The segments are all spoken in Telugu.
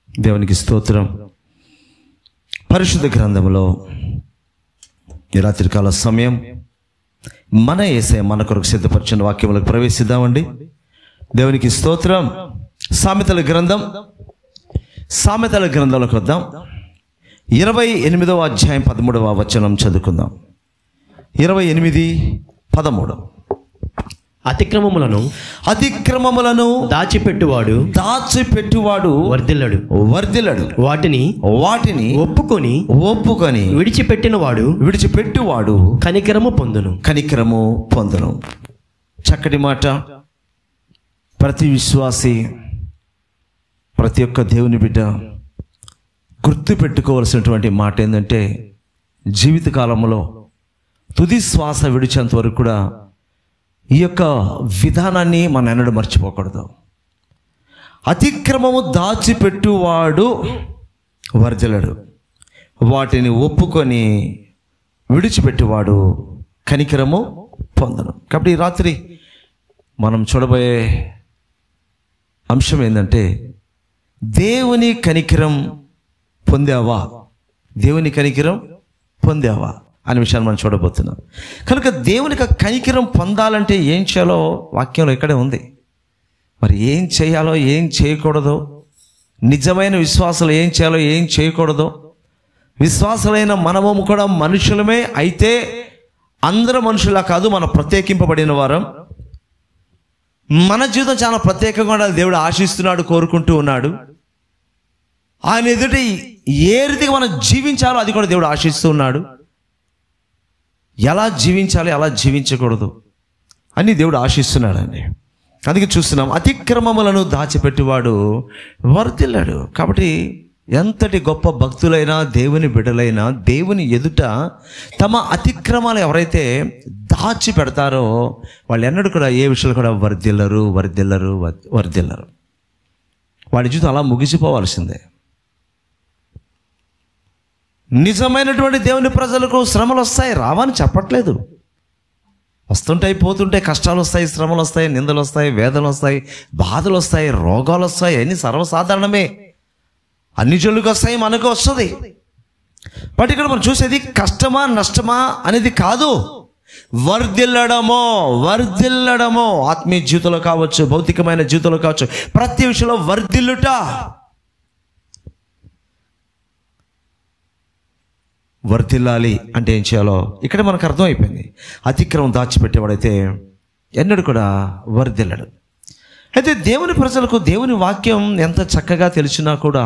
దేవునికి స్తోత్రం. పరిశుద్ధ గ్రంథంలో ఈ రాత్రికాల సమయం మన యేసయ్య మన కొరకు సిద్ధపరిచిన వాక్యములకు ప్రవేశిద్దామండి. దేవునికి స్తోత్రం. సామెతల గ్రంథంలోకి వద్దాం. 28వ అధ్యాయం 13వ వచనం చదువుకుందాం. 28:13. అతిక్రమములను దాచిపెట్టువాడు వర్ధిల్లడు. వాటిని ఒప్పుకొని విడిచిపెట్టువాడు కనికరము పొందును. చక్కటి మాట. ప్రతి విశ్వాసి, ప్రతి ఒక్క దేవుని బిడ్డ గుర్తు పెట్టుకోవాల్సినటువంటి మాట ఏంటంటే, జీవితకాలంలో తుది శ్వాస విడిచేంత వరకు కూడా ఈ యొక్క విధానాన్ని మనం ఎన్నడూ మర్చిపోకూడదు. అతిక్రమము దాచిపెట్టువాడు వర్ధిల్లడు, వాటిని ఒప్పుకొని విడిచిపెట్టువాడు కనికరము పొందను. కాబట్టి ఈ రాత్రి మనం చూడబోయే అంశం ఏంటంటే, దేవుని కనికరం పొందావా అనే విషయాన్ని మనం చూడబోతున్నాం. కనుక దేవుని కనికరం పొందాలంటే ఏం చేయాలో వాక్యంలో ఇక్కడే ఉంది. మరి ఏం చేయాలో ఏం చేయకూడదో, నిజమైన విశ్వాసాలు ఏం చేయాలో ఏం చేయకూడదో, విశ్వాసులైన మనము కూడా మనుషులమే అయితే అందరూ మనుషులా కాదు, మనం ప్రత్యేకింపబడిన వారం. మన జీవితం చాలా ప్రత్యేకంగా దేవుడు ఆశిస్తున్నాడు, కోరుకుంటూ ఉన్నాడు. ఆయన ఎదుటి ఏ రీతిగా మనం జీవించాలో అది కూడా దేవుడు ఆశిస్తూ ఉన్నాడు. ఎలా జీవించాలి, ఎలా జీవించకూడదు అని దేవుడు ఆశిస్తున్నాడండి. అందుకే చూస్తున్నాం, అతిక్రమములను దాచిపెట్టువాడు వర్ధిల్లడు. కాబట్టి ఎంతటి గొప్ప భక్తులైనా, దేవుని బిడ్డలైనా, దేవుని ఎదుట తమ అతిక్రమాలు ఎవరైతే దాచి పెడతారో వాళ్ళు ఎన్నడూ కూడా ఏ విషయాలు కూడా వర్ధిల్లరు. వాడి జీవితం అలా ముగిసిపోవాల్సిందే. నిజమైనటువంటి దేవుని ప్రజలకు శ్రమలు వస్తాయి, రావని చెప్పట్లేదు. వస్తుంటాయి, పోతుంటాయి, కష్టాలు వస్తాయి, శ్రమలు వస్తాయి, నిందలు వస్తాయి, వేదనలు వస్తాయి, బాధలు వస్తాయి, రోగాలు వస్తాయి. అన్నీ సర్వసాధారణమే. అన్ని జనులకు వస్తాయి, మనకు వస్తుంది. బట్ ఇక్కడ మనం చూసేది కష్టమా నష్టమా అనేది కాదు, వర్ధిల్లడమో ఆత్మీయ జీవితంలో కావచ్చు, భౌతికమైన జీవితంలో కావచ్చు, ప్రతి విషయంలో వర్ధిల్లుట. వర్ధిల్లాలి అంటే ఏం చేయాలో ఇక్కడ మనకు అర్థమైపోయింది. అతిక్రమం దాచిపెట్టేవాడైతే ఎన్నడూ కూడా వర్ధిల్లడు. అయితే దేవుని ప్రజలకు దేవుని వాక్యం ఎంత చక్కగా తెలిసినా కూడా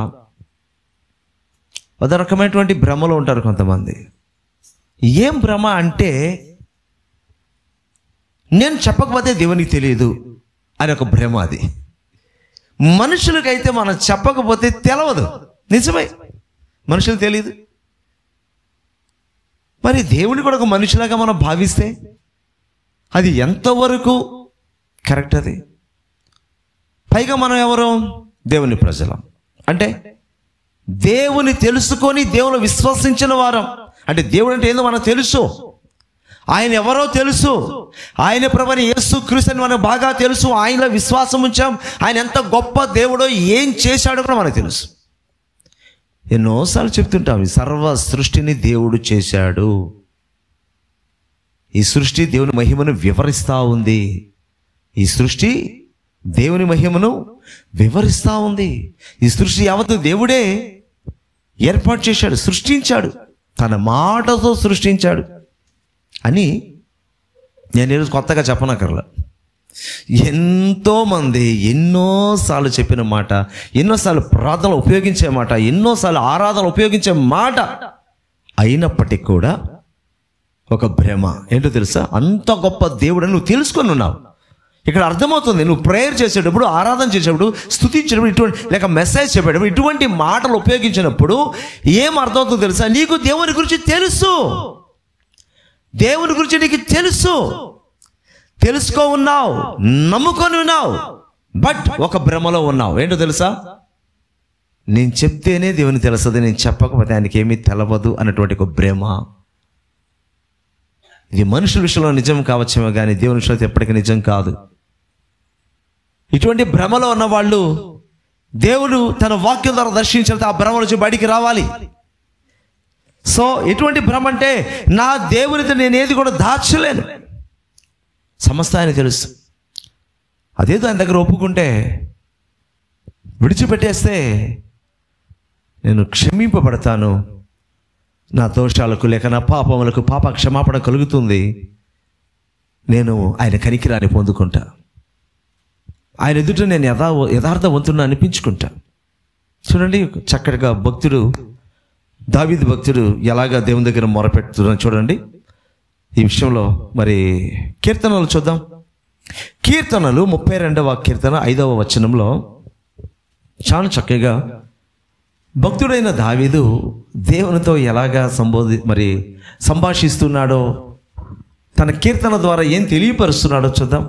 ఒక రకమైనటువంటి భ్రమలో ఉంటారు కొంతమంది. ఏం భ్రమ అంటే, నేను చెప్పకపోతే దేవునికి తెలియదు అని ఒక భ్రమ. అది మనుషులకైతే మనం చెప్పకపోతే తెలవదు. నిజమే, మనుషులకు తెలియదు. మరి దేవుని కూడా ఒక మనిషిలాగా మనం భావిస్తే అది ఎంతవరకు కరెక్ట్? అది పైగా మనం ఎవరు? దేవుని ప్రజలం. అంటే దేవుని తెలుసుకొని దేవుని విశ్వసించిన వారం. అంటే దేవుడు అంటే ఏందో మనకు తెలుసు, ఆయన ఎవరో తెలుసు, ఆయన ప్రభువైన యేసుక్రీస్తు అని మనకు బాగా తెలుసు. ఆయనలో విశ్వాసం ఉంచాం. ఆయన ఎంత గొప్ప దేవుడో, ఏం చేశాడో కూడా మనకు తెలుసు. ఎన్నోసార్లు చెప్తుంటాం, ఈ సర్వ సృష్టిని దేవుడు చేశాడు. ఈ సృష్టి దేవుని మహిమను వివరిస్తూ ఉంది. ఈ సృష్టి దేవుని మహిమను వివరిస్తూ ఉంది. ఈ సృష్టి యావత్తు దేవుడే ఏర్పాటు చేశాడు, సృష్టించాడు, తన మాటతో సృష్టించాడు అని నేను ఈరోజు కొత్తగా చెప్పనక్కర్లా. ఎంతోమంది ఎన్నోసార్లు చెప్పిన మాట, ఎన్నోసార్లు ప్రార్థనలు ఉపయోగించే మాట, ఎన్నోసార్లు ఆరాధనలు ఉపయోగించే మాట అయినప్పటికీ కూడా ఒక భ్రమ. ఏంటో తెలుసా? అంత గొప్ప దేవుడని నువ్వు తెలుసుకొని ఉన్నావు. ఇక్కడ అర్థమవుతుంది, నువ్వు ప్రేయర్ చేసేటప్పుడు, ఆరాధన చేసేటప్పుడు, స్తుతించేటప్పుడు, ఇటువంటి లేక మెసేజ్ చెప్పేటప్పుడు ఇటువంటి మాటలు ఉపయోగించినప్పుడు ఏం అర్థమవుతుందో తెలుసా? నీకు దేవుని గురించి తెలుసు, దేవుని గురించి నీకు తెలుసు, తెలుసుకో ఉన్నావు, నమ్ముకొని ఉన్నావు. బట్ ఒక భ్రమలో ఉన్నావు. ఏంటో తెలుసా? నేను చెప్తేనే దేవుని తెలుస్తుంది, నేను చెప్పకపోతే ఆయనకి ఏమీ తెలవదు అన్నటువంటి ఒక భ్రమ. ఇది మనుషుల విషయంలో నిజం కావచ్చేమో కానీ దేవుని విషయంలో ఎప్పటికీ నిజం కాదు. ఇటువంటి భ్రమలో ఉన్న వాళ్ళు దేవుడు తన వాక్యం ద్వారా దర్శించిన ఆ భ్రమ నుంచి బయటికి రావాలి. సో ఎటువంటి భ్రమ అంటే, నా దేవునితో నేను ఏది కూడా దాచలేను, సమస్త ఆయన తెలుసు. అదేదో ఆయన దగ్గర ఒప్పుకుంటే, విడిచిపెట్టేస్తే నేను క్షమింపబడతాను, నా దోషాలకు లేక నా పాపములకు పాప క్షమాపణ కలుగుతుంది, నేను ఆయన కనికిరాన్ని పొందుకుంటా, ఆయన ఎదుట నేను యథార్థవంతుడిని అనిపించుకుంటా. చూడండి, చక్కటిగా భక్తుడు దావీదు భక్తుడు ఎలాగా దేవుని దగ్గర మొరపెడుతున్నాడు చూడండి. ఈ విషయంలో మరి కీర్తనలు చూద్దాం. కీర్తనలు 32వ కీర్తన 5వ వచనంలో చాలా చక్కగా భక్తుడైన దావీదు దేవునితో ఎలాగా సంభాషిస్తున్నాడో, తన కీర్తన ద్వారా ఏం తెలియపరుస్తున్నాడో చూద్దాం.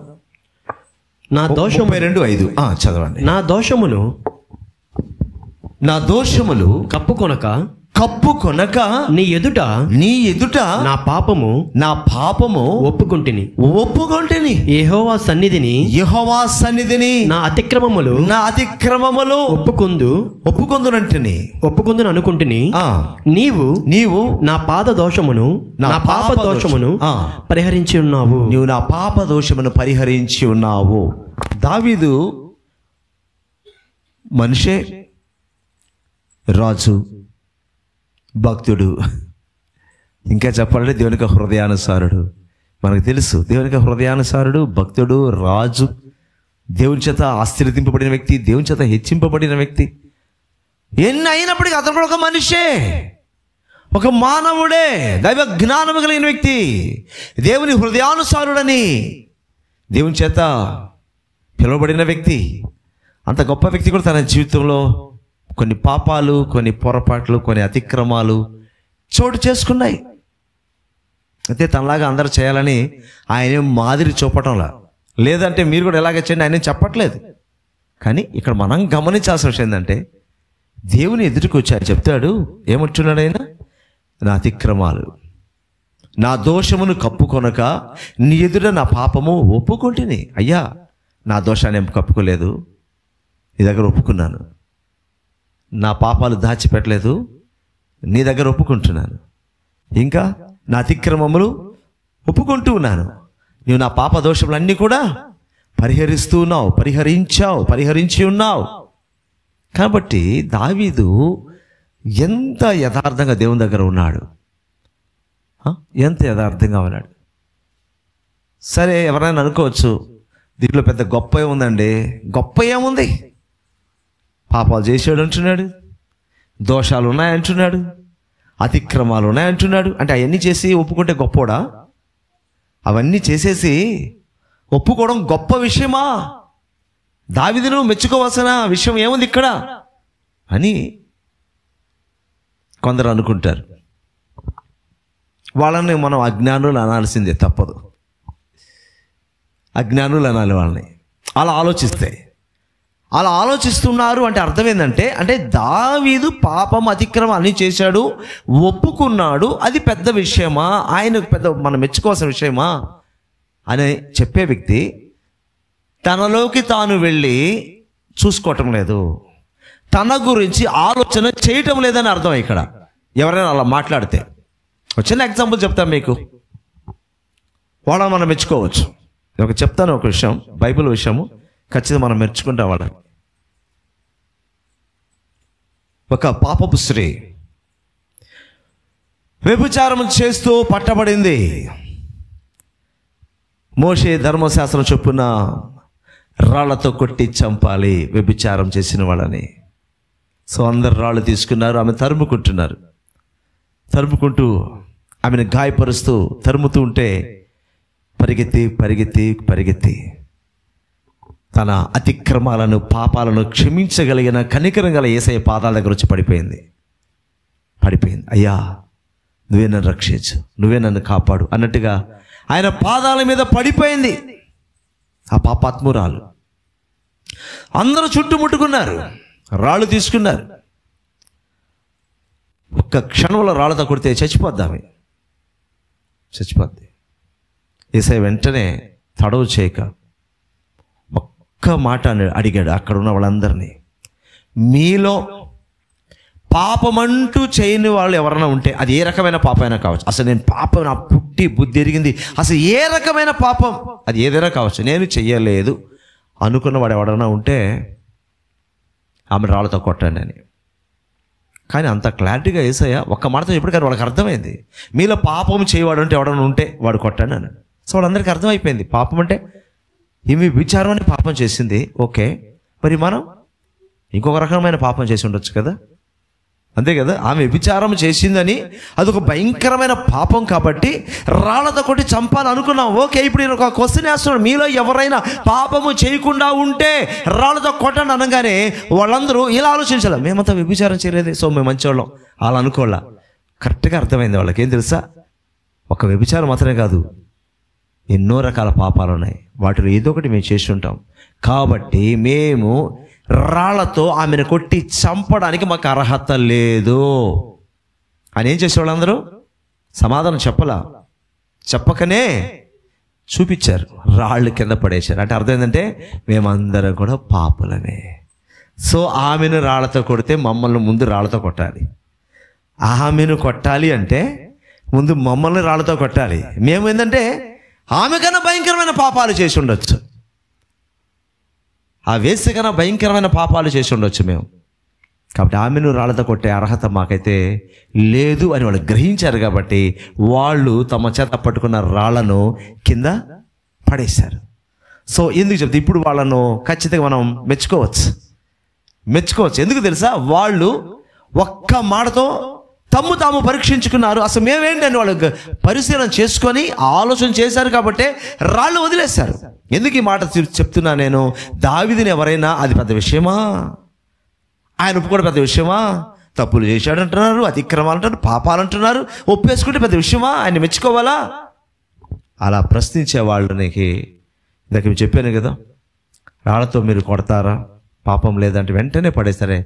నా దోషం 32:5 చదవండి. నా దోషములు కప్పుకొనక నీ ఎదుట నా పాపము ఒప్పుకొంటిని యెహోవా సన్నిధిని నా అతిక్రమములు ఒప్పుకొందును అనుకుంటుని నీవు నా పాప దోషమును పరిహరించి ఉన్నావు. నీవు నా పాప దోషమును పరిహరించి ఉన్నావు. దావీదు మనిషే, రాజు, భక్తుడు, ఇంకా చెప్పాలంటే దేవునికి హృదయానుసారుడు. మనకు తెలుసు, దేవునికి హృదయానుసారుడు, భక్తుడు, రాజు, దేవుని చేత ఆశీర్వదింపబడిన వ్యక్తి, దేవుని చేత హెచ్చింపబడిన వ్యక్తి. ఎన్ని అయినప్పటికీ అతను కూడా ఒక మనిషే, ఒక మానవుడే, దైవ జ్ఞానము కలిగిన వ్యక్తి, దేవుని హృదయానుసారుడని దేవుని చేత పిలువబడిన వ్యక్తి. అంత గొప్ప వ్యక్తి కూడా తన జీవితంలో కొన్ని పాపాలు, కొన్ని పొరపాట్లు, కొన్ని అతిక్రమాలు చోటు చేసుకున్నాయి. అయితే తనలాగా అందరూ చేయాలని ఆయన మాదిరి చూపటంలా, లేదంటే మీరు కూడా ఎలాగ చేయండి ఆయన చెప్పట్లేదు. కానీ ఇక్కడ మనం గమనించాల్సిన విషయం ఏంటంటే, దేవుని ఎదుటికి వచ్చాడు, చెప్తాడు, ఏమంటున్నాడు ఆయన? నా అతిక్రమాలు, నా దోషమును కప్పుకొనక నీ ఎదుట నా పాపము ఒప్పుకొంటిని. అయ్యా, నా దోషాన్ని ఏం కప్పుకోలేదు, నీ దగ్గర ఒప్పుకున్నాను, నా పాపాలు దాచిపెట్టలేదు, నీ దగ్గర ఒప్పుకుంటున్నాను, ఇంకా నా అతిక్రమములు ఒప్పుకుంటూ ఉన్నాను, నీవు నా పాప దోషములన్నీ కూడా పరిహరించి ఉన్నావు. కాబట్టి దావీదు ఎంత యథార్థంగా దేవుని దగ్గర ఉన్నాడు, ఎంత యథార్థంగా ఉన్నాడు. సరే, ఎవరైనా అనుకోవచ్చు, దీంట్లో పెద్ద గొప్ప ఏముందండి? గొప్ప ఏముంది? పాపాలు చేసాడు అంటున్నాడు, దోషాలు ఉన్నాయంటున్నాడు, అతిక్రమాలు ఉన్నాయంటున్నాడు. అంటే అవన్నీ చేసి ఒప్పుకుంటే గొప్పోడా? అవన్నీ చేసేసి ఒప్పుకోవడం గొప్ప విషయమా? దావీదును మెచ్చుకోవాల్సిన విషయం ఏముంది ఇక్కడ అని కొందరు అనుకుంటారు. వాళ్ళని మనం అజ్ఞానులు అనాల్సిందే, తప్పదు. అజ్ఞానులు అనాలి వాళ్ళని. అలా ఆలోచిస్తున్నారు అంటే అర్థం ఏంటంటే, దావీదు పాపం, అతిక్రమం అన్నీ చేశాడు, ఒప్పుకున్నాడు, అది పెద్ద విషయమా, ఆయనకు పెద్ద మనం మెచ్చుకోవాల్సిన విషయమా అని చెప్పే వ్యక్తి తనలోకి తాను వెళ్ళి చూసుకోవటం లేదు, తన గురించి ఆలోచన చేయటం లేదని అర్థం ఇక్కడ. ఎవరైనా అలా మాట్లాడితే, చిన్న ఎగ్జాంపుల్ చెప్తాను మీకు, వాళ్ళని మనం మెచ్చుకోవచ్చు. చెప్తాను ఒక విషయం, బైబిల్ విషయము, ఖచ్చితంగా మనం మెచ్చుకుంటాం వాళ్ళని. ఒక పాపపు స్త్రీ వ్యభిచారం చేస్తూ పట్టబడింది. మోషే ధర్మశాస్త్రం చొప్పున రాళ్లతో కొట్టి చంపాలి వ్యభిచారం చేసిన వాళ్ళని. సో అందరు రాళ్ళు తీసుకున్నారు, ఆమె తరుముకుంటూ ఆమెను గాయపరుస్తూ తరుముతూ ఉంటే పరిగెత్తి తన అతిక్రమాలను, పాపాలను క్షమించగలిగిన కనికరం గల యేసయ్య పాదాల దగ్గర వచ్చి పడిపోయింది. అయ్యా, నువ్వే నన్ను రక్షించు, నువ్వే నన్ను కాపాడు అన్నట్టుగా ఆయన పాదాల మీద పడిపోయింది ఆ పాపాత్మురాలు. అందరూ చుట్టుముట్టుకున్నారు, రాళ్ళు తీసుకున్నారు. ఒక్క క్షణంలో రాళ్ళతో కొడితే చచ్చిపోద్ది. యేసయ్య వెంటనే తడవు చేయక ఒక్క మాట అడిగాడు అక్కడ ఉన్న వాళ్ళందరినీ, మీలో పాపమంటూ చేయని వాళ్ళు ఎవరైనా ఉంటే, అది ఏ రకమైన పాపమైనా కావచ్చు, అసలు నేను పాపం నా పుట్టి బుద్ధి ఎరిగింది, అసలు ఏ రకమైన పాపం అది ఏదైనా కావచ్చు, నేను చెయ్యలేదు అనుకున్న వాడు ఎవడన్నా ఉంటే ఆమె రాళ్ళతో కొట్టండి అని. కానీ అంత క్లారిటీగా యేసయ్య ఒక్క మాటతో చెప్పాడు. కానీ వాళ్ళకి అర్థమైంది, మీలో పాపం చేయవాడు అంటే ఎవడన్నా ఉంటే వాడు కొట్టండి అన్నాడు. సో వాళ్ళందరికీ అర్థమైపోయింది పాపం అంటే ఈమె విచారం అని పాపం చేసింది. ఓకే, మరి మనం ఇంకొక రకమైన పాపం చేసి ఉండొచ్చు కదా, అంతే కదా. ఆమె వ్యభిచారం చేసిందని అదొక భయంకరమైన పాపం కాబట్టి రాళ్ళతో కొట్టి చంపాలని అనుకున్నాం. ఓకే, ఇప్పుడు నేను ఒక క్వశ్చన్ వేస్తున్నాడు, మీలో ఎవరైనా పాపము చేయకుండా ఉంటే రాళ్ళతో కొట్టండి అనగానే వాళ్ళందరూ ఇలా ఆలోచించాలి, మేమంతా వ్యభిచారం చేయలేదు, సో మేము మంచివాళ్ళం అలా అనుకోవాలా. కరెక్ట్గా అర్థమైంది వాళ్ళకి. ఏం తెలుసా, ఒక వ్యభిచారం మాత్రమే కాదు, ఎన్నో రకాల పాపాలు ఉన్నాయి, వాటిలో ఏదో ఒకటి మేము చేసి ఉంటాం. కాబట్టి మేము రాళ్లతో ఆమెను కొట్టి చంపడానికి మాకు అర్హత లేదు అని ఏం చేసేవాళ్ళు అందరూ సమాధానం చెప్పకనే చూపించారు, రాళ్ళు కింద పడేశారు. అంటే అర్థం ఏంటంటే మేమందరం కూడా పాపులమే. సో ఆమెను రాళ్లతో కొడితే మమ్మల్ని ముందు రాళ్లతో కొట్టాలి, ఆమెను కొట్టాలి అంటే ముందు మమ్మల్ని రాళ్లతో కొట్టాలి. మేము ఏంటంటే ఆమె కన్నా భయంకరమైన పాపాలు చేసి ఉండొచ్చు, ఆ వేసి కన్నా భయంకరమైన పాపాలు చేసి ఉండొచ్చు మేము. కాబట్టి ఆమెను రాళ్ళతో కొట్టే అర్హత మాకైతే లేదు అని వాళ్ళు గ్రహించారు. కాబట్టి వాళ్ళు తమ చేత పట్టుకున్న రాళ్లను కింద పడేశారు. సో ఎందుకు చెప్తే ఇప్పుడు వాళ్ళను ఖచ్చితంగా మనం మెచ్చుకోవచ్చు. ఎందుకు తెలుసా, వాళ్ళు ఒక్క మాటతో తమ్ము తాము పరీక్షించుకున్నారు. అసలు మేమేంటని వాళ్ళు పరిశీలన చేసుకొని ఆలోచన చేశారు. కాబట్టి రాళ్ళు వదిలేశారు. ఎందుకు ఈ మాట చెప్తున్నా నేను, దావీదుని ఎవరైనా అది పెద్ద విషయమా, ఆయన ఒప్పుకోవడం పెద్ద విషయమా, తప్పులు చేశాడు అంటున్నారు, అతిక్రమాలు అంటున్నారు, పాపాలు అంటున్నారు, ఒప్పేసుకుంటే పెద్ద విషయమా, ఆయన మెచ్చుకోవాలా? అలా ప్రశ్నించే వాళ్ళకి ఇందాక మేము చెప్పాను కదా, రాళ్ళతో మీరు కొడతారా, పాపం లేదంటే వెంటనే పడేస్తారే,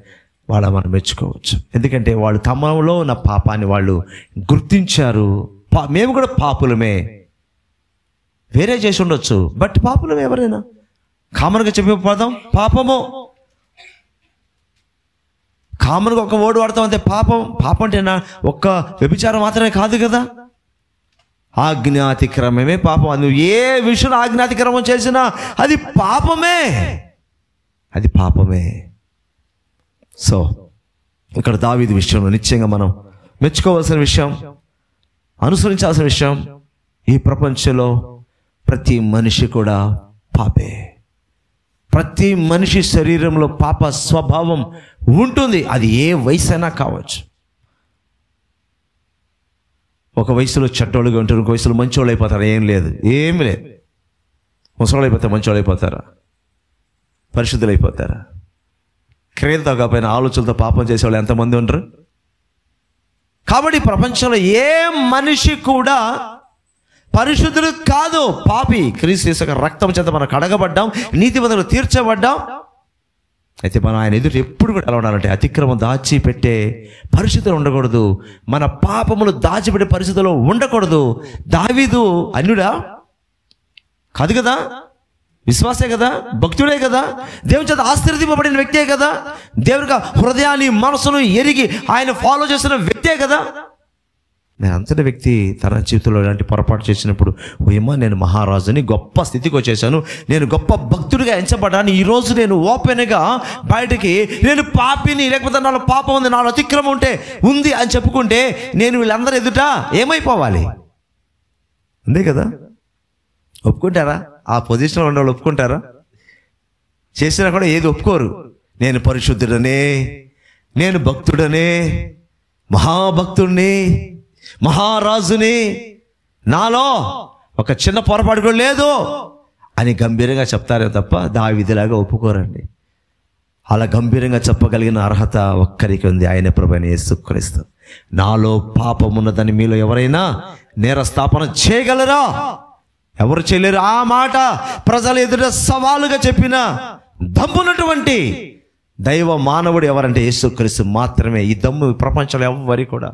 వాళ్ళ మనం మెచ్చుకోవచ్చు. ఎందుకంటే వాళ్ళు తమలో ఉన్న పాపాన్ని వాళ్ళు గుర్తించారు. మేము కూడా పాపులమే, వేరే చేసి ఉండొచ్చు, బట్ పాపులమే. ఎవరైనా కామన్గా చెప్పే పదం పాపము, కామన్గా ఒక ఓడి వాడతాం అంతే. పాపం అంటే ఒక్క వ్యభిచారం మాత్రమే కాదు కదా, ఆజ్ఞాతిక్రమమే పాపం. నువ్వు ఏ విషయంలో ఆజ్ఞాతిక్రమం చేసినా అది పాపమే. సో ఇక్కడ దావీదు విషయంలో నిశ్చయంగా మనం మెచ్చుకోవాల్సిన విషయం, అనుసరించాల్సిన విషయం, ఈ ప్రపంచంలో ప్రతి మనిషి కూడా పాపే. ప్రతి మనిషి శరీరంలో పాప స్వభావం ఉంటుంది, అది ఏ వయసు అయినా కావచ్చు. ఒక వయసులో చెడ్డోళ్ళుగా ఉంటారు, ఒక వయసులో మంచోళ్ళు అయిపోతారు. ఏమి లేదు. ముసలోళ్ళు అయిపోతారు, మంచోళ్ళు అయిపోతారా, పరిశుద్ధులు అయిపోతారా? క్రియలతో కాకపోయినా ఆలోచనలతో పాపం చేసేవాళ్ళు ఎంతమంది ఉంటారు? కాబట్టి ప్రపంచంలో ఏ మనిషి కూడా పరిశుద్ధుడు కాదు, పాపి. క్రీస్తు యేసు రక్తం చేత మనం కడగబడ్డాం, నీతిమంతులు తీర్చబడ్డాం. అయితే మనం ఆయన ఎదుట ఎప్పుడు కూడా ఎలా ఉండాలంటే అతిక్రమం దాచిపెట్టే పరిస్థితులు ఉండకూడదు, మన పాపములు దాచిపెట్టే పరిస్థితుల్లో ఉండకూడదు. దావీదు అన్యుడా కాదు కదా, విశ్వాసే కదా, భక్తుడే కదా, దేవుని చేత ఆశీర్వదింపబడిన వ్యక్తే కదా, దేవుని హృదయాన్ని మనసును ఎరిగి ఆయన ఫాలో చేస్తున్న వ్యక్తే కదా. నేను అంతటి వ్యక్తి తన జీవితంలో ఇలాంటి పొరపాటు చేసినప్పుడు, ఏమో నేను మహారాజుని, గొప్ప స్థితికి వచ్చేసాను, నేను గొప్ప భక్తుడిగా ఎంచబడ్డాను, ఈరోజు నేను ఓపెన్గా బయటికి నేను పాపిని, లేకపోతే నాలో పాపం ఉంది, నాలో అతిక్రమం ఉంది అని చెప్పుకుంటే నేను వీళ్ళందరూ ఎదుట ఏమైపోవాలి? అంతే కదా. ఒప్పుకుంటారా? ఆ పొజిషన్లో ఉన్న వాళ్ళు ఒప్పుకుంటారా? చేసినా కూడా ఏది ఒప్పుకోరు. నేను పరిశుద్ధుడనే, నేను భక్తుడనే, మహాభక్తుడిని, మహారాజుని, నాలో ఒక చిన్న పొరపాటు కూడా లేదు అని గంభీరంగా చెప్తారే తప్ప దావీదులాగా ఒప్పుకోరండి. అలా గంభీరంగా చెప్పగలిగిన అర్హత ఒక్కరికి ఉంది, ఆయన ప్రభువైన యేసుక్రీస్తు. నాలో పాపం ఉన్నదని మీలో ఎవరైనా నేరస్థాపన చేయగలరా? ఎవరు చేయలేరు. ఆ మాట ప్రజల ఎదుట సవాలుగా చెప్పిన దమ్మున్నటువంటి దైవ మానవుడు ఎవరంటే యేసుక్రీస్తు మాత్రమే. ఈ దమ్ము ప్రపంచంలో ఎవరి కూడా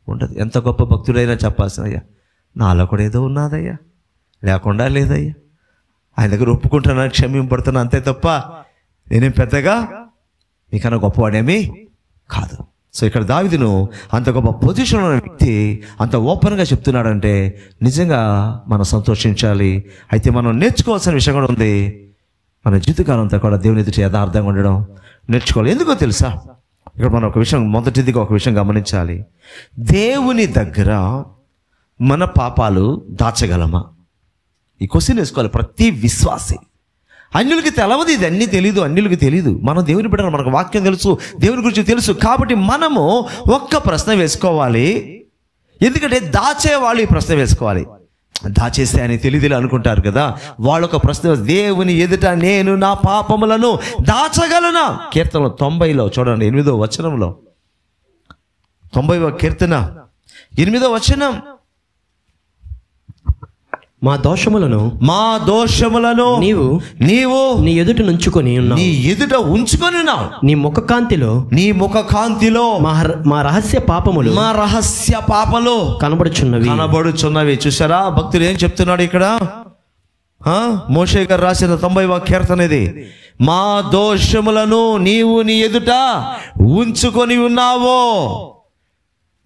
ఉండదు. ఎంత గొప్ప భక్తుడైనా చెప్పాల్సిన, అయ్యా నాలో కూడా ఏదో ఉన్నదయ్యా, లేకుండా లేదయ్యా, ఆయన దగ్గర ఒప్పుకుంటున్నాను, క్షమింపడుతున్నా, అంతే తప్ప నేనేం పెద్దగా మీకన్నా గొప్పవాడేమీ కాదు. సో ఇక్కడ దావీదును అంత గొప్ప పొజిషన్లో ఉన్న వ్యక్తి అంత ఓపెన్గా చెప్తున్నాడంటే నిజంగా మనం సంతోషించాలి. అయితే మనం నేర్చుకోవాల్సిన విషయం కూడా ఉంది. మన జీవితకాలం అంతా కూడా దేవుని ఎదుట యథార్థంగా ఉండడం నేర్చుకోవాలి. ఎందుకో తెలుసా, ఇక్కడ మనం ఒక విషయం, మొదటిదిగా ఒక విషయం గమనించాలి. దేవుని దగ్గర మన పాపాలు దాచగలమా? ఈ క్వశ్చన్ వేసుకోవాలి ప్రతి విశ్వాసి. అన్యులకి తెలవదు, ఇది అన్నీ తెలీదు, అన్యులకి తెలీదు. మనం దేవుని బిడ్డలు, మనకు వాక్యం తెలుసు, దేవుని గురించి తెలుసు. కాబట్టి మనము ఒక్క ప్రశ్న వేసుకోవాలి. ఎందుకంటే దాచేవాళ్ళు ఈ ప్రశ్న వేసుకోవాలి. దాచేస్తే అని తెలియదులే అనుకుంటారు కదా, వాళ్ళు ఒక ప్రశ్న, దేవుని ఎదుట నేను నా పాపములను దాచగలనా? కీర్తనలో 90లో చూడండి 8వ వచనంలో, 90వ కీర్తన 8వ వచనం, మా దోషములను నీవు నీ ఎదుట ఉంచుకొని ఉన్నావు, నీ ఎదుట ఉంచుకొని ఉన్నావు. నీ ముఖ కాంతిలో మా రహస్య పాపములు కనబడుచున్నవి. చూసారా భక్తుడు ఏం చెప్తున్నాడు ఇక్కడ? మోషే గారు రాసిన 90వ కీర్తన ఇది. మా దోషములను నీవు నీ ఎదుట ఉంచుకొని ఉన్నావో.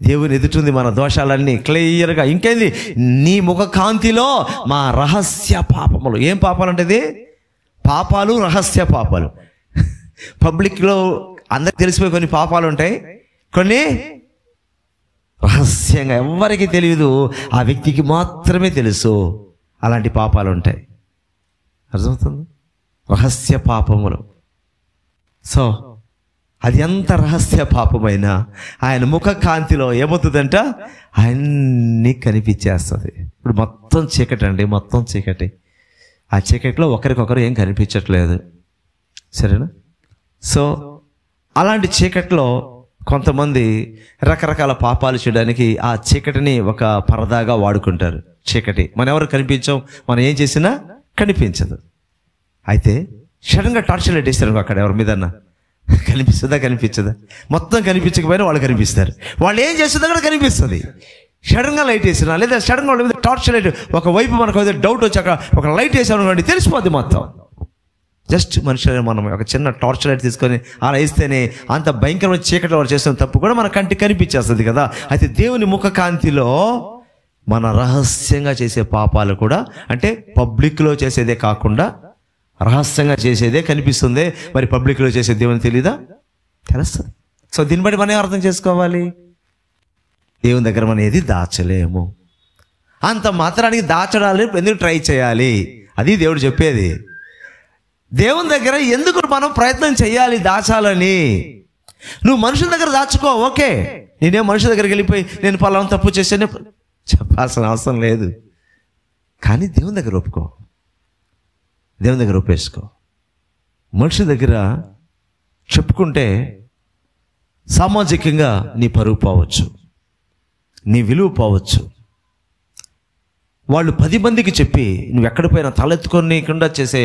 దేవుని ఎదుటుంది మన దోషాలన్నీ క్లియర్గా. ఇంకేంది? నీ ముఖ కాంతిలో మా రహస్య పాపములు. ఏం పాపాలు అంటే ఇది? పాపాలు, రహస్య పాపాలు. పబ్లిక్లో అందరికి తెలిసిపోయి కొన్ని పాపాలు ఉంటాయి, కొన్ని రహస్యంగా ఎవరికి తెలియదు, ఆ వ్యక్తికి మాత్రమే తెలుసు. అలాంటి పాపాలు ఉంటాయి. అర్థమవుతుంది? రహస్య పాపములు. సో అది ఎంత రహస్య పాపమైనా ఆయన ముఖ కాంతిలో ఏమవుతుందంట? అన్నీ కనిపించేస్తుంది. ఇప్పుడు మొత్తం చీకటి అండి, మొత్తం చీకటి. ఆ చీకటిలో ఒకరికొకరు ఏం కనిపించట్లేదు, సరేనా? సో అలాంటి చీకటిలో కొంతమంది రకరకాల పాపాలు చేయడానికి ఆ చీకటిని ఒక పరదాగా వాడుకుంటారు. చీకటి మనం ఎవరు కనిపించాం, మనం ఏం చేసినా కనిపించదు. అయితే సడన్గా టార్చ్ లైట్ వేస్తారు అక్కడ ఎవరి మీదన్నా, కనిపించదా? మొత్తం కనిపించకపోయినా వాళ్ళు కనిపిస్తారు. వాళ్ళు ఏం చేస్తుందో కూడా కనిపిస్తుంది. సడన్గా లైట్ వేసినా, లేదా సడన్గా వాళ్ళ మీద టార్చ్ లైట్, ఒకవైపు మనకు ఏదో డౌట్ వచ్చి అక్కడ ఒక లైట్ వేసాను అనుకోండి, తెలిసిపోద్ది మొత్తం. జస్ట్ మనుషులు మనం ఒక చిన్న టార్చ్ లైట్ తీసుకొని అలా వేస్తేనే అంత భయంకరమైన చీకటి వాళ్ళు చేస్తున్న తప్పు కూడా మన కంటికి కనిపించేస్తుంది కదా. అయితే దేవుని ముఖ కాంతిలో మన రహస్యంగా చేసే పాపాలు కూడా, అంటే పబ్లిక్లో చేసేదే కాకుండా రహస్యంగా చేసేదే కనిపిస్తుంది. మరి పబ్లిక్లో చేసే దేవుని తెలీదా? తెలుస్తుంది. సో దీన్ని బట్టి మనం అర్థం చేసుకోవాలి, దేవుని దగ్గర మనం ఏది దాచలేము. అంత మాత్రానికి దాచడాలి ఎందుకు ట్రై చేయాలి? అది దేవుడు చెప్పేది. దేవుని దగ్గర ఎందుకు మనం ప్రయత్నం చేయాలి దాచాలని? నువ్వు మనుషుల దగ్గర దాచుకో, ఓకే. నేనే మనుషుల దగ్గరికి వెళ్ళిపోయి నేను పలానా తప్పు చేశానే చెప్పాల్సిన అవసరం లేదు. కానీ దేవుని దగ్గర ఒప్పుకో, దేవుని దగ్గర ఒప్పేసుకో. మనుషుల దగ్గర చెప్పుకుంటే సామాజికంగా నీ పరువు పోవచ్చు, నీ విలువ పోవచ్చు. వాళ్ళు 10 మందికి చెప్పి నువ్వు ఎక్కడిపోయినా తలెత్తుకోనికుండా చేసే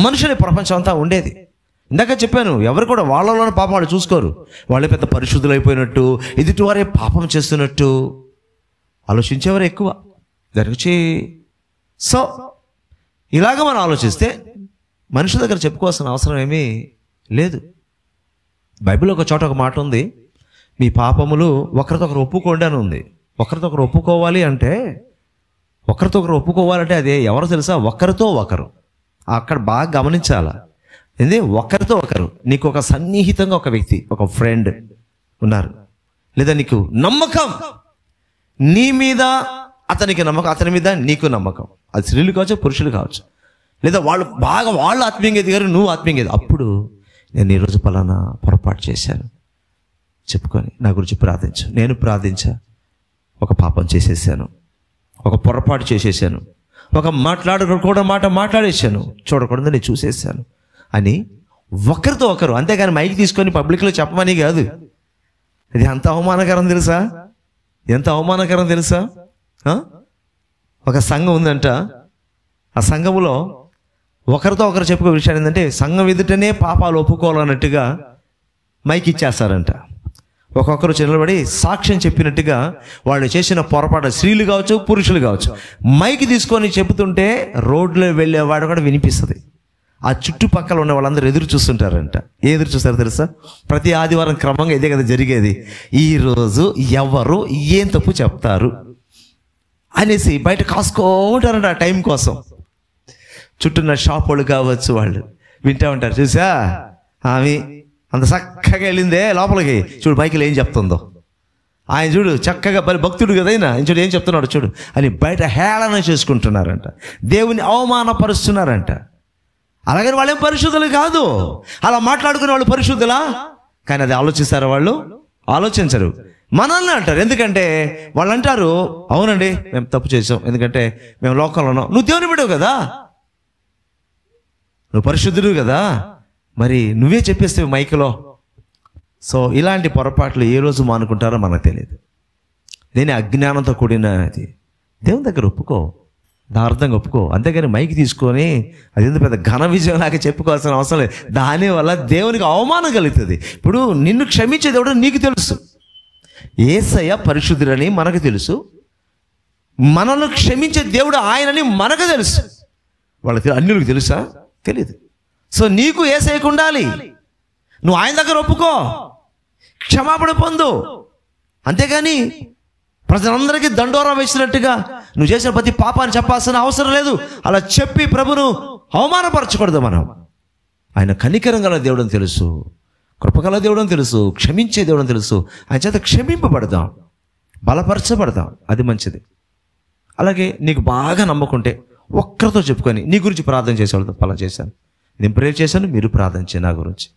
మనుషుని ప్రపంచం అంతా ఉండేది. ఇందాక చెప్పాను, ఎవరు కూడా వాళ్ళలోని పాపం వాళ్ళు చూసుకోరు. వాళ్ళే పెద్ద పరిశుద్ధులు అయిపోయినట్టు, ఎదుటివారే పాపం చేస్తున్నట్టు ఆలోచించేవారు ఎక్కువ జరిగి. సో ఇలాగ మనం ఆలోచిస్తే మనుషుల దగ్గర చెప్పుకోవాల్సిన అవసరం ఏమీ లేదు. బైబిల్లో ఒక చోట ఒక మాట ఉంది, మీ పాపములు ఒకరితో ఒకరు ఒప్పుకోండి అని ఉంది. ఒకరితో ఒకరు ఒప్పుకోవాలి అంటే అదే ఎవరో తెలుసా? ఒకరితో ఒకరు. అక్కడ బాగా గమనించాల. ఏంది? ఒకరితో ఒకరు. నీకు ఒక సన్నిహితంగా ఒక వ్యక్తి, ఒక ఫ్రెండ్ ఉన్నారు, లేదా నీకు నమ్మకం, నీ మీద అతనికి నమ్మకం, అతని మీద నీకు నమ్మకం. అది స్త్రీలు కావచ్చు, పురుషులు కావచ్చు. లేదా వాళ్ళు ఆత్మీయంగా ఎదిగారు, నువ్వు ఆత్మీయంగా ఎదిగారు. అప్పుడు నేను ఈరోజు పలానా పొరపాటు చేశాను చెప్పుకొని నా గురించి ప్రార్థించు. నేను ప్రార్థించా, ఒక పాపం చేసేసాను, ఒక పొరపాటు చేసేసాను, ఒక మాట్లాడేసాను, చూడకూడదు నేను చూసేసాను అని ఒకరితో ఒకరు. అంతేగాని మైక్ తీసుకొని పబ్లిక్లో చెప్పమని కాదు. ఇది ఎంత అవమానకరం తెలుసా? ఎంత అవమానకరం తెలుసా? ఒక సంఘం ఉందంట, ఆ సంఘములో ఒకరితో ఒకరు చెప్పుకో విషయాలు ఏంటంటే, సంఘం ఎదుటనే పాపాలు ఒప్పుకోవాలన్నట్టుగా మైక్ ఇచ్చేస్తారంట. ఒక్కొక్కరు నిలబడి సాక్ష్యం చెప్పినట్టుగా వాళ్ళు చేసిన పొరపాటు, స్త్రీలు కావచ్చు, పురుషులు కావచ్చు, మైక్ తీసుకొని చెబుతుంటే రోడ్లో వెళ్ళేవాడు కూడా వినిపిస్తుంది. ఆ చుట్టుపక్కల ఉన్న వాళ్ళందరూ ఎదురు చూస్తుంటారంట. ఎదురు చూస్తారు తెలుసా? ప్రతి ఆదివారం క్రమంగా ఇదే కదా జరిగేది. ఈరోజు ఎవరు ఏం తప్పు చెప్తారు అనేసి బయట కాసుకోంటారంట ఆ టైం కోసం. చుట్టూన్న షాప్ వాళ్ళు కావచ్చు, వాళ్ళు వింటూ ఉంటారు. చూసా ఆమె అంత చక్కగా వెళ్ళిందే లోపలికి, చూడు మైకిల్ ఏం చెప్తుందో, ఆయన చూడు చక్కగా భక్తుడు కదా ఆయన చూడు ఏం చెప్తున్నాడు చూడు అని బయట హేళన చేసుకుంటున్నారంట, దేవుని అవమానపరుస్తున్నారంట. అలాగని వాళ్ళేం పరిశుద్ధులు కాదు, అలా మాట్లాడుకునే వాళ్ళు పరిశుద్ధులా? కానీ అది ఆలోచిస్తారా? వాళ్ళు ఆలోచించరు. మనల్ని అంటారు. ఎందుకంటే వాళ్ళు అంటారు, అవునండి మేము తప్పు చేసాం, ఎందుకంటే మేము లోకంలో ఉన్నాం. నువ్వు దేవుని బిడ్డవు కదా, నువ్వు పరిశుద్ధుడు కదా, మరి నువ్వే చెప్పేస్తావు మైక్లో. సో ఇలాంటి పొరపాట్లు ఏ రోజు మానుకుంటారో మనకు తెలియదు. నేను అజ్ఞానంతో కూడినది. దేవుని దగ్గర ఒప్పుకో, దార్థంగా ఒప్పుకో. అంతేగాని మైక్ తీసుకొని అదేంత పెద్ద ఘన విజయం లాగా చెప్పుకోవాల్సిన అవసరం లేదు. దానివల్ల దేవునికి అవమానం కలుగుతుంది. ఇప్పుడు నిన్ను క్షమించే దేవుడు నీకు తెలుసు, యేసయ్య పరిశుద్ధుడని మనకు తెలుసు, మనల్ని క్షమించే దేవుడు ఆయనని మనకు తెలుసు. వాళ్ళకి అన్యులకు తెలుసా? తెలియదు. సో నీకు యేసయ్యకు ఉండాలి, నువ్వు ఆయన దగ్గర ఒప్పుకో, క్షమాపణ పొందు. అంతేగాని ప్రజలందరికీ దండోరా వేసినట్టుగా నువ్వు చేసిన ప్రతి పాపాన్ని చెప్పాల్సిన అవసరం లేదు. అలా చెప్పి ప్రభును అవమానపరచకూడదు. మనం ఆయన కనికరం గల దేవుడని తెలుసు, కృపగల దేవుడని తెలుసు, క్షమించే దేవుడని తెలుసు. ఆయన చేత క్షమింపబడదాం, బలపరచబడదాం, అది మంచిది. అలాగే నీకు బాగా నమ్మకుంటే ఒక్కరితో చెప్పుకొని నీ గురించి ప్రార్థన చేసేవాళ్ళతో పలా చేశాను, నేను ప్రేయర్ చేశాను, మీరు ప్రార్థన చేయ నా గురించి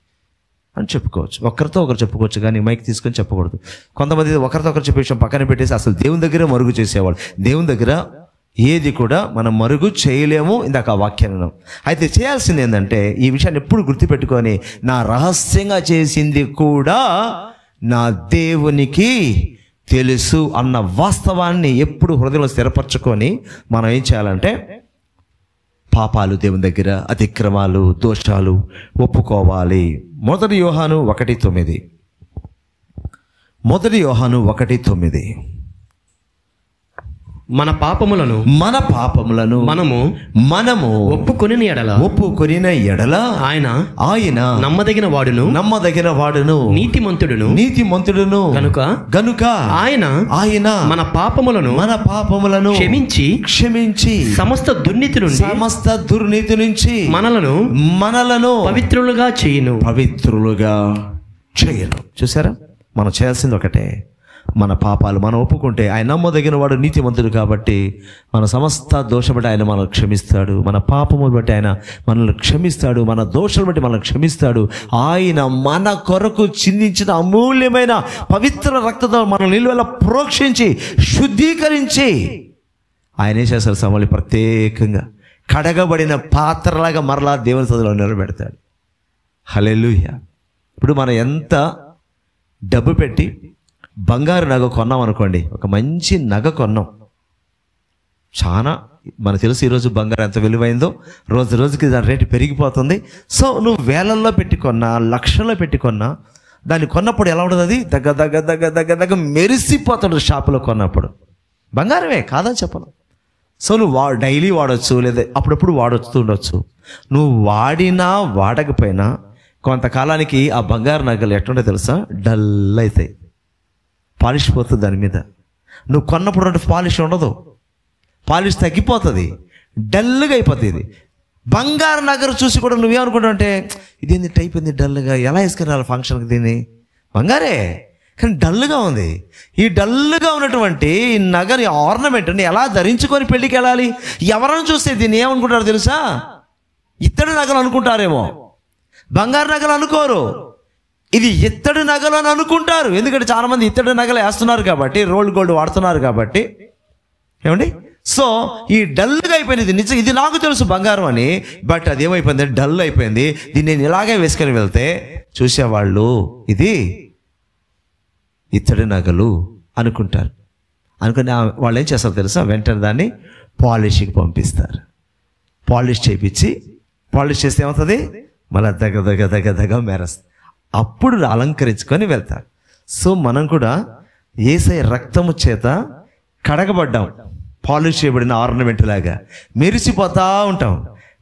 అని చెప్పుకోవచ్చు. ఒకరితో ఒకరు చెప్పుకోవచ్చు, కానీ మైక్ తీసుకొని చెప్పకూడదు. కొంతమంది ఒకరితో ఒకరు చెప్పే విషయం పక్కన పెట్టేసి అసలు దేవుని దగ్గరే మరుగు చేసేవాళ్ళు. దేవుని దగ్గర ఏది కూడా మనం మరుగు చేయలేము. ఇందాక ఆ వాక్యాన్ని అయితే చేయాల్సింది ఏంటంటే ఈ విషయాన్ని ఎప్పుడు గుర్తుపెట్టుకొని, నా రహస్యంగా చేసింది కూడా నా దేవునికి తెలుసు అన్న వాస్తవాన్ని ఎప్పుడు హృదయంలో స్థిరపరచుకొని మనం ఏం చేయాలంటే పాపాలు దేవుని దగ్గర, అతిక్రమాలు, దోషాలు ఒప్పుకోవాలి. 1 యోహాను 1:9 1 యోహాను 1:9 మన పాపములను మనము ఒప్పుకొనిన ఎడల ఆయన నమ్మదగిన వాడును నీతిమంతుడును గనుక ఆయన మన పాపములను క్షమించి సమస్త దుర్నీతి నుంచి మనలను పవిత్రులుగా చేయను. చూసారా? మనం చేయాల్సింది ఒకటే, మన పాపాలు మనం ఒప్పుకుంటే ఆయన నమ్మదగిన వాడు, నీతిమంతుడు కాబట్టి మన సమస్త దోషం బట్టి ఆయన మనల్ని క్షమిస్తాడు, మన పాపములు బట్టి ఆయన మనల్ని క్షమిస్తాడు, మన దోషాలు బట్టి మనల్ని క్షమిస్తాడు. ఆయన మన కొరకు చిందించిన అమూల్యమైన పవిత్ర రక్తంతో మనల్ని నిలువెల్ల ప్రోక్షించి శుద్ధీకరించి ఆయన ఏం చేస్తారు? సమల్ని ప్రత్యేకంగా కడగబడిన పాత్రలాగా మరలా దేవుని సన్నిధిలో నిలబెడతాడు. హల్లెలూయా. ఇప్పుడు మనం ఎంత డబ్బు పెట్టి బంగారు నగ కొన్నాం అనుకోండి, ఒక మంచి నగ కొన్నాం, చాలా మనకు తెలుసు ఈరోజు బంగారం ఎంత విలువైందో, రోజు రోజుకి దాని రేటు పెరిగిపోతుంది. సో నువ్వు వేలల్లో పెట్టుకున్నా, లక్షల్లో పెట్టుకున్నా, దాన్ని కొన్నప్పుడు ఎలా ఉంటుంది? అది దగ్గర మెరిసిపోతాడు. షాపులో కొన్నప్పుడు బంగారమే కాదని చెప్పను. సో నువ్వు డైలీ వాడచ్చు, లేదా అప్పుడప్పుడు వాడొస్తూ ఉండొచ్చు. నువ్వు వాడినా వాడకపోయినా కొంతకాలానికి ఆ బంగారు నగలు ఎట్లుంటే తెలుసా? డల్ అవుతాయి, పాలిష్ పోతుంది దాని మీద. నువ్వు కొన్నప్పుడు పాలిష్ ఉండదు, పాలిష్ తగ్గిపోతుంది, డల్గా అయిపోతుంది. బంగారు నగరు చూసి కూడా నువ్వేమనుకుంటావు అంటే ఇదేంది టైప్ అయింది డల్గా, ఎలా వేసుకుని రాలి ఫంక్షన్కి? దీన్ని బంగారే కానీ డల్గా ఉంది. ఈ డల్గా ఉన్నటువంటి నగని ఆర్నమెంట్ని ఎలా ధరించుకొని పెళ్ళికి వెళ్ళాలి? ఎవరైనా చూస్తే దీన్ని ఏమనుకుంటారో తెలుసా? ఇత్తడి నగలు అనుకుంటారేమో, బంగారు నగలు అనుకోరు. ఇది ఇత్తడి నగలు అని అనుకుంటారు. ఎందుకంటే చాలా మంది ఇత్తడి నగలు వేస్తున్నారు కాబట్టి, రోల్డ్ గోల్డ్ వాడుతున్నారు కాబట్టి. ఏమండి? సో ఈ డల్గా అయిపోయింది. నిజం ఇది నాకు తెలుసు బంగారం అని, బట్ అది ఏమైపోయింది? డల్ అయిపోయింది. దీన్ని నేను ఇలాగే వేసుకొని వెళ్తే చూసేవాళ్ళు ఇది ఇత్తడి నగలు అనుకుంటారు. అనుకుని వాళ్ళు ఏం చేస్తారు తెలుసా? వెంటనే దాన్ని పాలిష్కి పంపిస్తారు. పాలిష్ చేయించి, పాలిష్ చేస్తే ఏమవుతుంది? మళ్ళీ దగ్గర మెరుస్తుంది. అప్పుడు అలంకరించుకొని వెళ్తారు. సో మనం కూడా యేసయ్య రక్తము చేత కడగబడ్డాం, పాలిష్ చేయబడిన ఆర్నమెంట్ లాగా మెరిసిపోతూ ఉంటాం.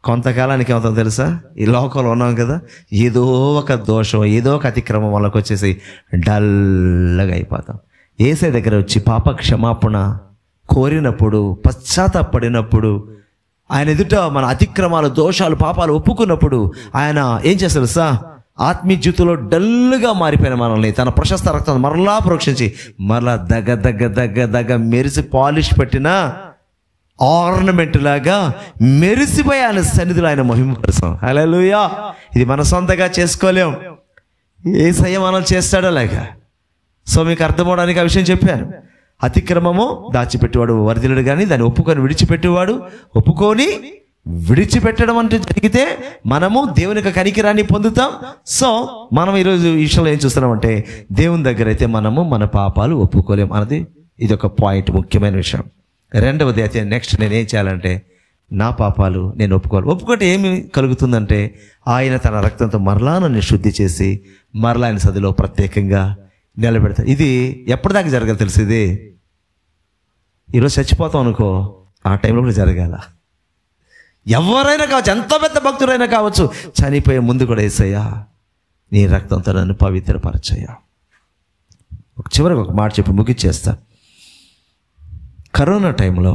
కొంతకాలానికి ఏమవుతుందో తెలుసా, ఈ లోకంలో ఉన్నాం కదా, ఏదో ఒక దోషం, ఏదో ఒక అతిక్రమం వాళ్ళకి వచ్చేసి డల్గా అయిపోతాం. యేసయ్య దగ్గర వచ్చి పాప క్షమాపణ కోరినప్పుడు, పశ్చాత్తాపడినప్పుడు, ఆయన ఎదుట మన అతిక్రమాలు, దోషాలు, పాపాలు ఒప్పుకున్నప్పుడు ఆయన ఏం చేస్తారు సార్, ఆత్మీయ జీవితంలో డల్గా మారిపోయిన మనల్ని తన ప్రశస్త రక్తం మరలా ప్రోక్షించి మరలా దగ్గ దగ్గ దగ్గ దగ్గ మెరిసి పాలిష్ పెట్టిన ఆర్నమెంట్ లాగా మెరిసిపోయి ఆయన సన్నిధిలో ఆయన మహిమపరుస్తాం. హల్లెలూయా. ఇది మన సొంతగా చేసుకోలేం, యేసయ్య మనం చేస్తాడో లేక. సో మీకు అర్థమవడానికి ఆ విషయం చెప్పాను. అతిక్రమము దాచిపెట్టేవాడు వర్ధిల్లుడు, కానీ దాన్ని ఒప్పుకొని విడిచిపెట్టేవాడు ఒప్పుకొని విడిచిపెట్టడం అంటే జరిగితే మనము దేవుని యొక్క కనికరాన్ని పొందుతాం. సో మనం ఈరోజు ఈ విషయంలో ఏం చూస్తున్నామంటే, దేవుని దగ్గర అయితే మనము మన పాపాలు ఒప్పుకోలేం అన్నది ఇది ఒక పాయింట్, ముఖ్యమైన విషయం. రెండవది అయితే నెక్స్ట్ నేను ఏం చేయాలంటే, నా పాపాలు నేను ఒప్పుకోవాలి. ఒప్పుకుంటే ఏమి కలుగుతుందంటే, ఆయన తన రక్తంతో మరలా నన్ను శుద్ధి చేసి మరలా ఆయన సదిలో ప్రత్యేకంగా నిలబెడతాడు. ఇది ఎప్పటిదాకా జరగాలి తెలుసు? ఇది ఈరోజు చచ్చిపోతాం అనుకో, ఆ టైంలో కూడా జరగాల. ఎవరైనా కావచ్చు, ఎంత పెద్ద భక్తుడైనా కావచ్చు, చనిపోయే ముందు కూడా యేసయ్యా నీ రక్తంతో నన్ను పవిత్రపరచయ్యా. చివరికి ఒక మాట చెప్పి ముగిచ్చేస్తా. కరోనా టైంలో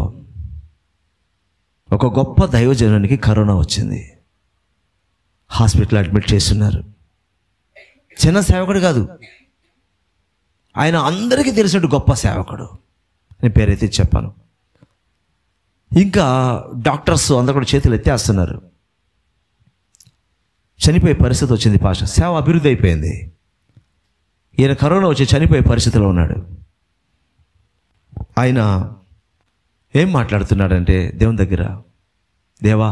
ఒక గొప్ప దైవజనునికి కరోనా వచ్చింది. హాస్పిటల్ అడ్మిట్ చేస్తున్నారు. చిన్న సేవకుడు కాదు, ఆయన అందరికీ తెలిసినట్టు గొప్ప సేవకుడు. నేను పేరైతే చెప్పాను. ఇంకా డాక్టర్స్ అందరూ కూడా చేతులు ఎత్తేస్తున్నారు. చనిపోయే పరిస్థితి వచ్చింది. సేవ అభివృద్ధి అయిపోయింది. ఈయన కరోనా వచ్చి చనిపోయే పరిస్థితిలో ఉన్నాడు. ఆయన ఏం మాట్లాడుతున్నాడంటే దేవుని దగ్గర, దేవా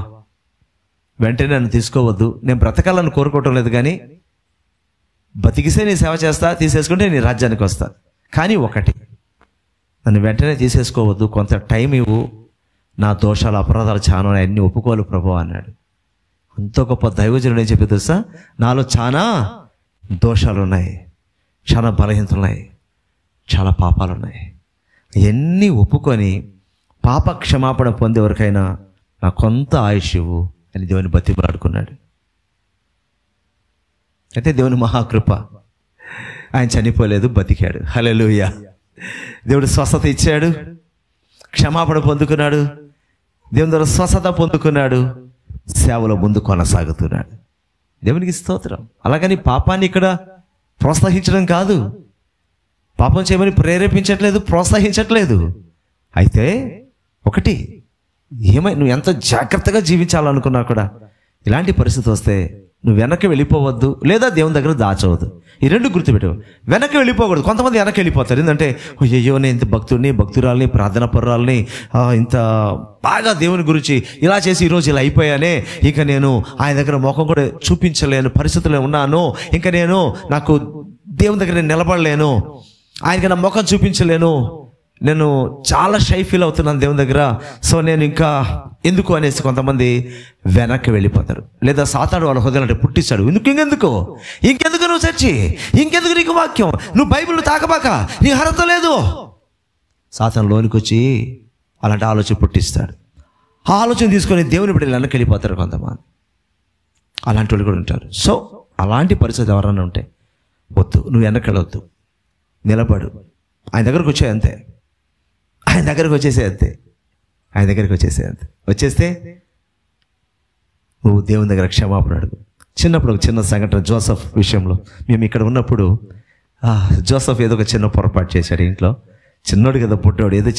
వెంటనే నన్ను తీసుకోవద్దు, నేను బ్రతకాలని కోరుకోవటం లేదు, కానీ బతికిసే నీ సేవ చేస్తా, తీసేసుకుంటే నీ రాజ్యానికి వస్తా, కానీ ఒకటి, నన్ను వెంటనే తీసేసుకోవద్దు, కొంత టైం ఇవ్వు, నా దోషాలు అపరాధాలు చాలా అన్నీ ఒప్పుకోలు ప్రభు అన్నాడు. అంత గొప్ప దైవజనుడు ఏం చెప్పి తెలుసా, నాలో చాలా దోషాలు ఉన్నాయి, చాలా బలహీనతలు ఉన్నాయి, చాలా పాపాలు ఉన్నాయి, ఎన్ని ఒప్పుకొని పాప క్షమాపణ పొందేవరకైనా నా కొంత ఆయుష్ ఇవ్వు అని దేవుని బతిమలాడుకున్నాడు. అయితే దేవుని మహాకృప, ఆయన చనిపోలేదు, బతికాడు. హల్లెలూయా. దేవుడు స్వస్థత ఇచ్చాడు, క్షమాపణ పొందుకున్నాడు, దేవుని ద్వారా స్వస్థత పొందుకున్నాడు, సేవలో ముందు కొనసాగుతున్నాడు. దేవునికి స్తోత్రం. అలాగని పాపాన్ని ఇక్కడ ప్రోత్సహించడం కాదు, పాపం చేయమని ప్రేరేపించట్లేదు, ప్రోత్సహించట్లేదు. అయితే ఒకటి, నువ్వు ఎంత జాగ్రత్తగా జీవించాలనుకున్నా కూడా ఇలాంటి పరిస్థితి వస్తే నువ్వు వెనక్కి వెళ్ళిపోవద్దు, లేదా దేవుని దగ్గర దాచవద్దు. ఈ రెండు గుర్తుపెట్టు. వెనక్కి వెళ్ళిపోకూడదు. కొంతమంది వెనక్కి వెళ్ళిపోతారు. ఏంటంటే, అయ్యో నేను ఇంత భక్తుడిని, భక్తురాల్ని, ప్రార్థన పరురాల్ని, ఇంత బాగా దేవుని గురించి ఇలా చేసి ఈరోజు ఇలా అయిపోయానే, ఇంకా నేను ఆయన దగ్గర ముఖం కూడా చూపించలేను పరిస్థితుల్లో ఉన్నాను, ఇంకా నాకు దేవుని దగ్గర నేను నిలబడలేను, ఆయనకి నా ముఖం చూపించలేను, నేను చాలా షై ఫీల్ అవుతున్నాను దేవుని దగ్గర, సో నేను ఇంకా ఎందుకు అనేసి కొంతమంది వెనక్కి వెళ్ళిపోతారు. లేదా సాతాను వాళ్ళ హృదయాలు పుట్టిస్తాడు, ఇంకెందుకు నువ్వు చర్చి, ఇంకెందుకు నీకు వాక్యం, నువ్వు బైబిల్ తాకబాక, నీ అర్హత లేదు. సాతాను లోనికి వచ్చి అలాంటి ఆలోచన పుట్టిస్తాడు. ఆ ఆలోచన తీసుకొని దేవుని బిడ్డలు వెనక్కి వెళ్ళిపోతారు కొంతమంది. అలాంటి వాళ్ళు కూడా ఉంటారు. సో అలాంటి పరిస్థితి ఎవరన్నా ఉంటే వద్దు, నువ్వు వెనక్కి వెళ్ళవద్దు, నిలబడు, ఆయన దగ్గరకు వచ్చే అంతే, ఆయన దగ్గరకు వచ్చేసే అంతే, ఆయన దగ్గరికి వచ్చేసే అంతే. వచ్చేస్తే నువ్వు దేవుని దగ్గర క్షమాపణ అడుగు. చిన్నప్పుడు ఒక చిన్న సంఘటన, జోసఫ్ విషయంలో మేము ఇక్కడ ఉన్నప్పుడు, జోసఫ్ ఏదో ఒక చిన్న పొరపాటు చేశాడు ఇంట్లో. చిన్నోడు కదా, పుట్టోడు ఏదో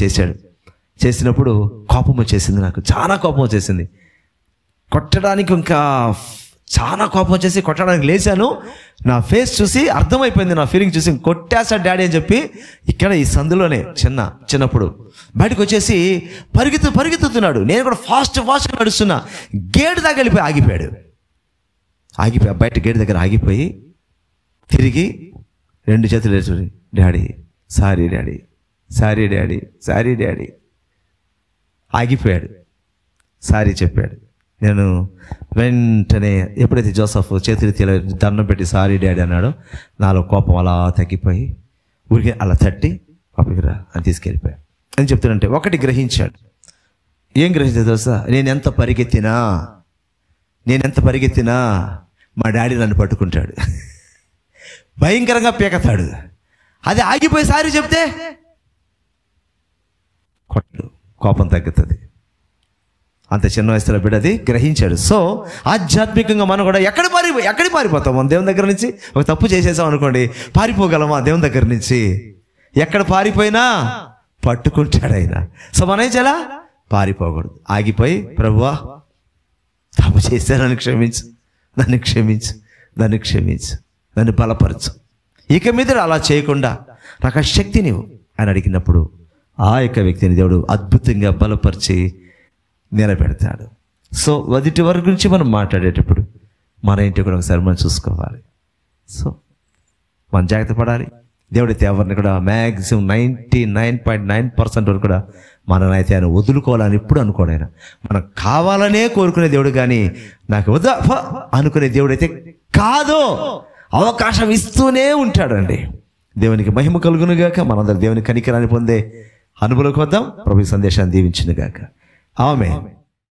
చేసినప్పుడు కోపం వచ్చేసింది, నాకు చాలా కోపం వచ్చేసింది. కొట్టడానికి ఇంకా చాలా కోపం వచ్చేసి కొట్టడానికి లేచాను. నా ఫేస్ చూసి అర్థమైపోయింది, నా ఫీలింగ్ చూసి, కొట్టేస్తాడు డాడీ అని చెప్పి ఇక్కడ ఈ సందులోనే చిన్నప్పుడు బయటకు వచ్చేసి పరిగెత్తుతున్నాడు. నేను కూడా ఫాస్ట్గా నడుస్తున్నా. గేట్ దాకా వెళ్ళిపోయి ఆగిపోయి బయట గేట్ దగ్గర ఆగిపోయి తిరిగి 2 చేతులు వేసుకుని, daddy sorry daddy, sorry daddy, sorry daddy. ఆగిపోయాడు, సారీ చెప్పాడు. నేను వెంటనే ఎప్పుడైతే జోసఫ్ చేతులు దండం పెట్టి సారీ డాడీ అన్నాడో, నాలో కోపం అలా తగ్గిపోయి ఊరికే అలా తట్టి అప్పటికిరా అని తీసుకెళ్ళిపోయాడు. అని చెప్తానంటే ఒకటి గ్రహించాడు. ఏం గ్రహించాడు తెలుసా? నేను ఎంత పరిగెత్తినా నేనెంత పరిగెత్తినా మా డాడీ నన్ను పట్టుకుంటాడు, భయంకరంగా పీకతాడు. అది ఆగిపోయి సారీ చెప్తే కొట్టు, కోపం తగ్గుతుంది. అంత చిన్న వయసులో బిడ్డ అది గ్రహించాడు. సో ఆధ్యాత్మికంగా మనం కూడా ఎక్కడికి పారిపోతాం? మనం దేవుని దగ్గర నుంచి ఒక తప్పు చేసేసాం అనుకోండి, పారిపోగలమా దేవుని దగ్గర నుంచి? ఎక్కడ పారిపోయినా పట్టుకుంటాడు ఆయన. సో మనం ఏం చేయాలా? పారిపోకూడదు. ఆగిపోయి, ప్రభువా తప్పు చేస్తే నన్ను క్షమించు, నన్ను క్షమించు, నన్ను క్షమించు, నన్ను బలపరచు, ఇక మీద అలా చేయకుండా నాకు ఆ శక్తి నీవు అని అడిగినప్పుడు ఆ యొక్క వ్యక్తిని దేవుడు అద్భుతంగా బలపరిచి నిలబెడతాడు. సో మొదటి వరకు గురించి మనం మాట్లాడేటప్పుడు మన ఇంటి కూడా ఒకసారి మనం చూసుకోవాలి. సో మనం జాగ్రత్త పడాలి. దేవుడైతే ఎవరిని కూడా మ్యాక్సిమం 99.9% వరకు కూడా మననైతే ఆయన వదులుకోవాలని ఎప్పుడు అనుకోడు. ఆయన మనం కావాలనే కోరుకునే దేవుడు, కానీ నాకు వద్దా అనుకునే దేవుడు అయితే కాదు. అవకాశం ఇస్తూనే ఉంటాడండి. దేవునికి మహిమ కలుగునుగాక. మనందరం దేవుని కనికరాన్ని పొందే అనుభవంలోకి వద్దాం. ప్రభు సందేశాన్ని దీవించునుగాక. ఆమేన్.